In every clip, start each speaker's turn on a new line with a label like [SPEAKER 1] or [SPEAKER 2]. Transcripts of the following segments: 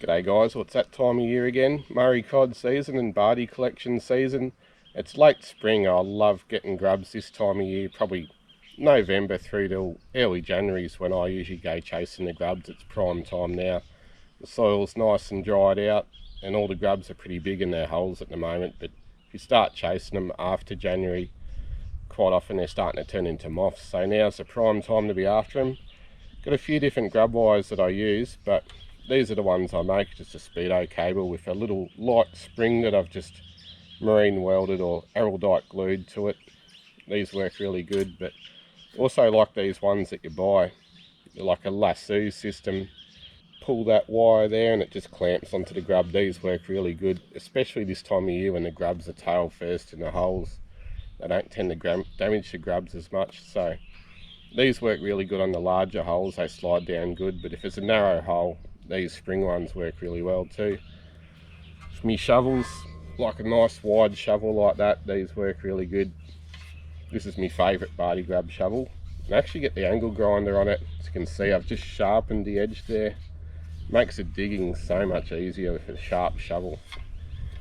[SPEAKER 1] G'day guys, well, it's that time of year again, Murray Cod season and Bardi collection season. It's late spring. I love getting grubs this time of year, probably November through till early January is when I usually go chasing the grubs. It's prime time now. The soil's nice and dried out and all the grubs are pretty big in their holes at the moment, but if you start chasing them after January, quite often they're starting to turn into moths. So now's the prime time to be after them. Got a few different grub wires that I use, but these are the ones I make, just a speedo cable with a little light spring that I've just marine welded or araldite glued to it. These work really good, but also like these ones that you buy, they're like a lasso system. Pull that wire there and it just clamps onto the grub. These work really good, especially this time of year when the grubs are tail first in the holes. They don't tend to damage the grubs as much, so these work really good on the larger holes. They slide down good, but if it's a narrow hole, these spring ones work really well too. For me shovels, like a nice wide shovel like that, these work really good. This is my favourite Bardi Grub shovel. I actually get the angle grinder on it. As you can see, I've just sharpened the edge there. Makes the digging so much easier with a sharp shovel.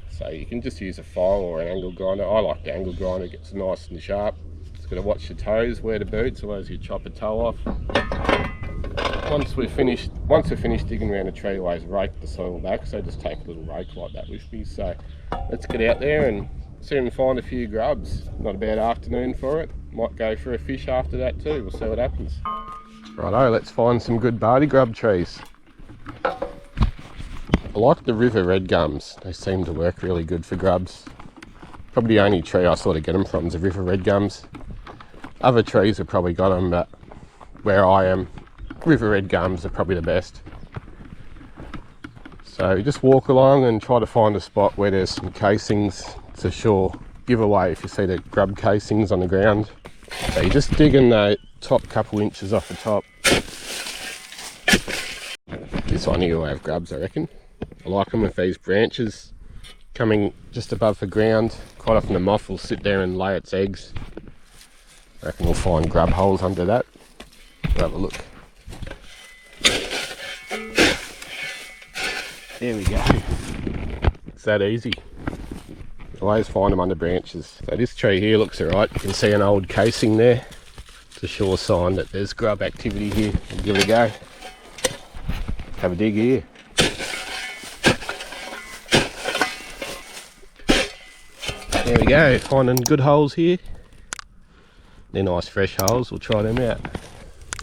[SPEAKER 1] So you can just use a file or an angle grinder. I like the angle grinder, it gets nice and sharp. Just got to watch your toes, wear the boots, otherwise you chop a toe off. Once we're finished digging around a tree, always rake the soil back, so just take a little rake like that with me. So let's get out there and see if we can find a few grubs. Not a bad afternoon for it. Might go for a fish after that too, we'll see what happens. Righto, let's find some good Bardi Grub trees. I like the river red gums, they seem to work really good for grubs. Probably the only tree I sort of get them from is the river red gums. Other trees have probably got them, but where I am, river red gums are probably the best. So just walk along and try to find a spot where there's some casings. It's a sure giveaway if you see the grub casings on the ground. So you're just digging the top couple inches off the top. This one here will have grubs, I reckon. I like them with these branches coming just above the ground. Quite often the moth will sit there and lay its eggs. I reckon we'll find grub holes under that. We'll have a look. There we go. It's that easy. Always find them under branches. So this tree here looks alright. You can see an old casing there. It's a sure sign that there's grub activity here. We'll give it a go. Have a dig here. There we go, finding good holes here. They're nice fresh holes, we'll try them out.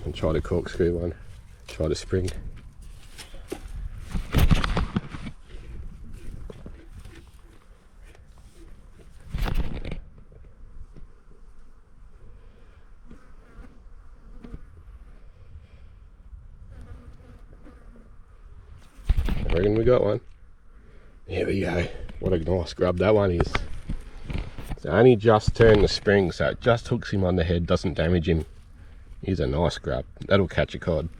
[SPEAKER 1] And try the corkscrew one, try the spring. I reckon we got one. There we go, what a nice grub that one is. It's only just turned the spring, so it just hooks him on the head, doesn't damage him. He's a nice grub, that'll catch a cod.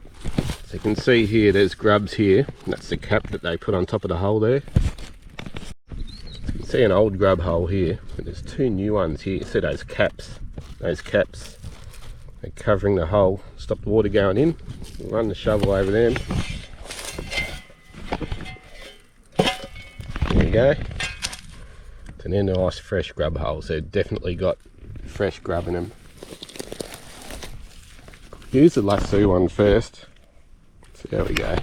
[SPEAKER 1] So you can see here, there's grubs here. That's the cap that they put on top of the hole there. You can see an old grub hole here, but there's two new ones here. See those caps? Those caps, they're covering the hole, stop the water going in. We'll run the shovel over them. There you go. And they're nice fresh grub holes. They've definitely got fresh grub in them. Use the lasso one first. So there we go. I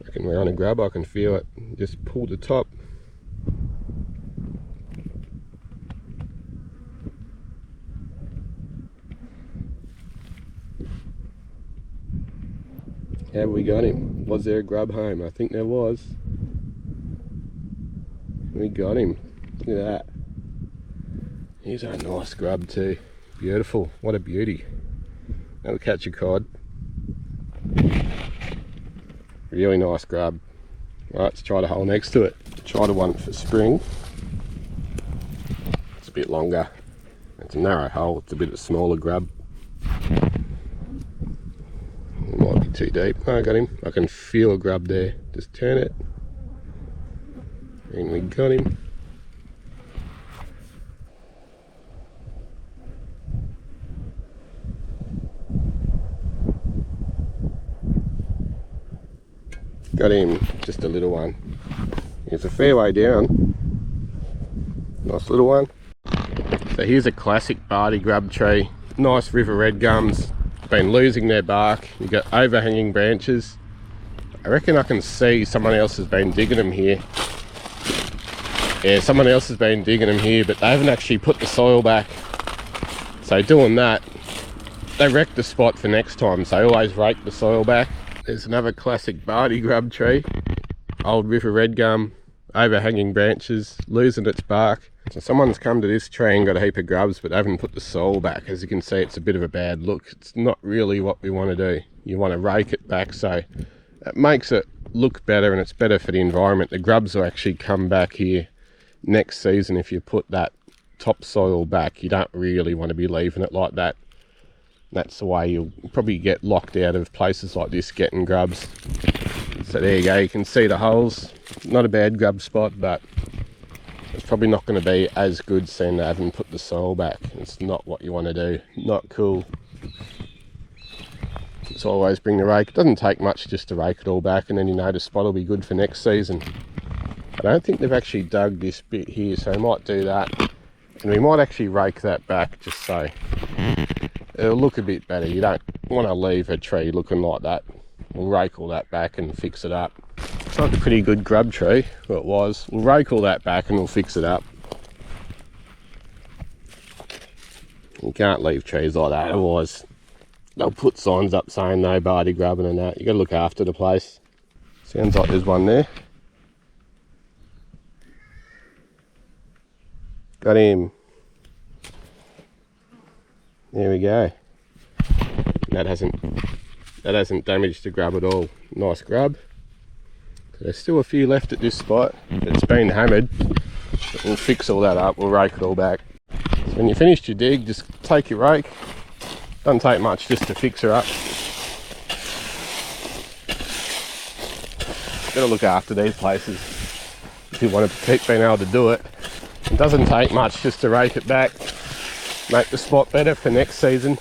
[SPEAKER 1] reckon we're on a grub, I can feel it. Just pull the top. Have we got him? Was there a grub home? I think there was. We got him. Look at that. He's a nice grub too. Beautiful. What a beauty. That'll catch a cod. Really nice grub. Right, let's try the hole next to it. Try the one for spring. It's a bit longer. It's a narrow hole. It's a bit of a smaller grub. Might be too deep. Oh, I got him. I can feel a grub there. Just turn it. And we got him. Got him, just a little one. He's a fair way down. Nice little one. So here's a classic Bardi grub tree. Nice river red gums. Been losing their bark. You've got overhanging branches. I reckon I can see someone else has been digging them here. Yeah, someone else has been digging them here, but they haven't actually put the soil back. So doing that, they wreck the spot for next time, so I always rake the soil back. There's another classic Bardi grub tree. Old river red gum, overhanging branches, losing its bark. So someone's come to this tree and got a heap of grubs, but they haven't put the soil back. As you can see, it's a bit of a bad look. It's not really what we want to do. You want to rake it back so it makes it look better, and it's better for the environment. The grubs will actually come back here next season if you put that topsoil back. You don't really want to be leaving it like that. That's the way you'll probably get locked out of places like this getting grubs. So there you go, you can see the holes. Not a bad grub spot, but it's probably not going to be as good seeing they haven't put the soil back. It's not what you want to do. Not cool. Just always bring the rake. It doesn't take much just to rake it all back, and then you know the spot will be good for next season. I don't think they've actually dug this bit here, so we might do that. And we might actually rake that back just so it'll look a bit better. You don't want to leave a tree looking like that. We'll rake all that back and fix it up. It's like a pretty good grub tree, well it was. We'll rake all that back and we'll fix it up. You can't leave trees like that, otherwise they'll put signs up saying no Bardi grubbing and that. You got to look after the place. Sounds like there's one there. Got him. There we go. That hasn't damaged the grub at all. Nice grub. So there's still a few left at this spot. It's been hammered. But we'll fix all that up. We'll rake it all back. So when you finished your dig, just take your rake. Doesn't take much just to fix her up. Got to look after these places if you want to keep being able to do it. It doesn't take much just to rake it back. Make the spot better for next season.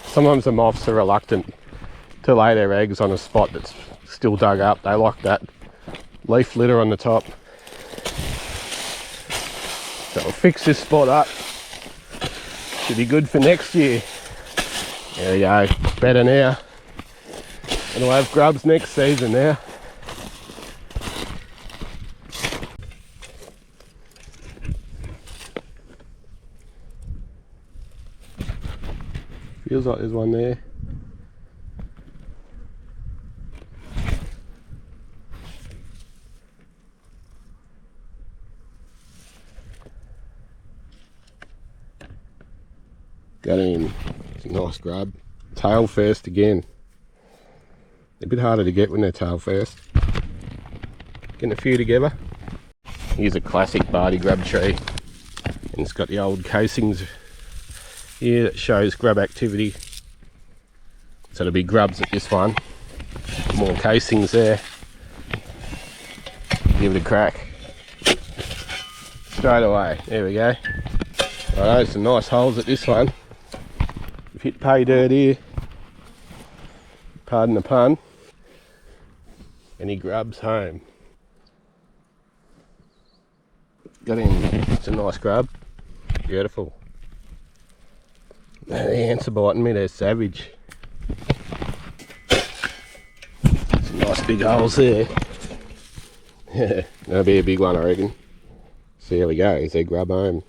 [SPEAKER 1] Sometimes the moths are reluctant to lay their eggs on a spot that's still dug up. They like that leaf litter on the top. So we'll fix this spot up. Should be good for next year. There we go, better now. And we'll have grubs next season now. Feels like there's one there. Got him. It's a nice grub. Tail first again. They're a bit harder to get when they're tail first. Getting a few together. Here's a classic Bardi grub tree. And it's got the old casings here that shows grub activity. So there'll be grubs at this one. More casings there. Give it a crack. Straight away. There we go. Righto, some nice holes at this one. We've hit pay dirt here. Pardon the pun. Any grubs home. Got him. It's a nice grub. Beautiful. The ants are biting me, they're savage. Some nice big holes there. Yeah, that'll be a big one I reckon. So here we go, is their grub home.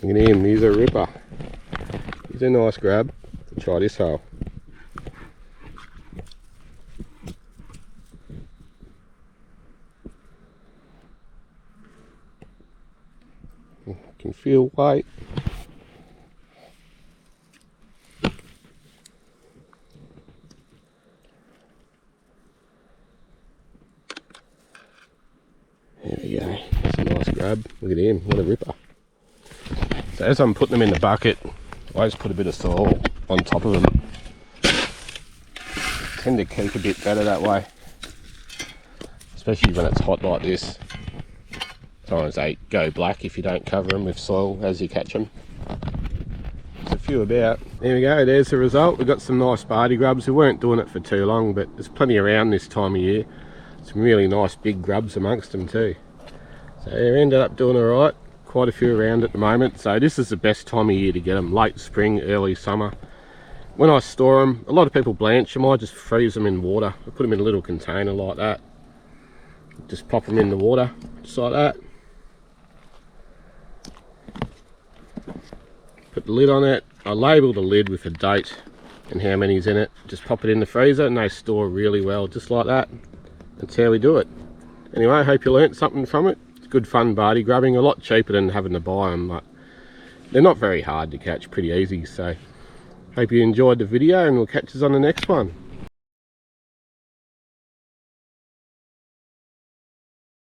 [SPEAKER 1] Look at him, he's a ripper. He's a nice grab. Let's try this hole. Can feel weight. grub. Look at him, what a ripper. So as I'm putting them in the bucket, I just put a bit of soil on top of them. Tend to keep a bit better that way, especially when it's hot like this. Sometimes they go black if you don't cover them with soil as you catch them. There's a few about. There we go, there's the result. We've got some nice Bardi grubs. We weren't doing it for too long, but there's plenty around this time of year. Some really nice big grubs amongst them too. So they ended up doing alright. Quite a few around at the moment. So this is the best time of year to get them. Late spring, early summer. When I store them, a lot of people blanch them. I just freeze them in water. I put them in a little container like that. Just pop them in the water, just like that. Put the lid on it. I label the lid with a date and how many's in it. Just pop it in the freezer and they store really well, just like that. That's how we do it. Anyway, I hope you learnt something from it. It's good fun Bardi grubbing, a lot cheaper than having to buy them, but they're not very hard to catch, pretty easy. So hope you enjoyed the video and we'll catch us on the next one.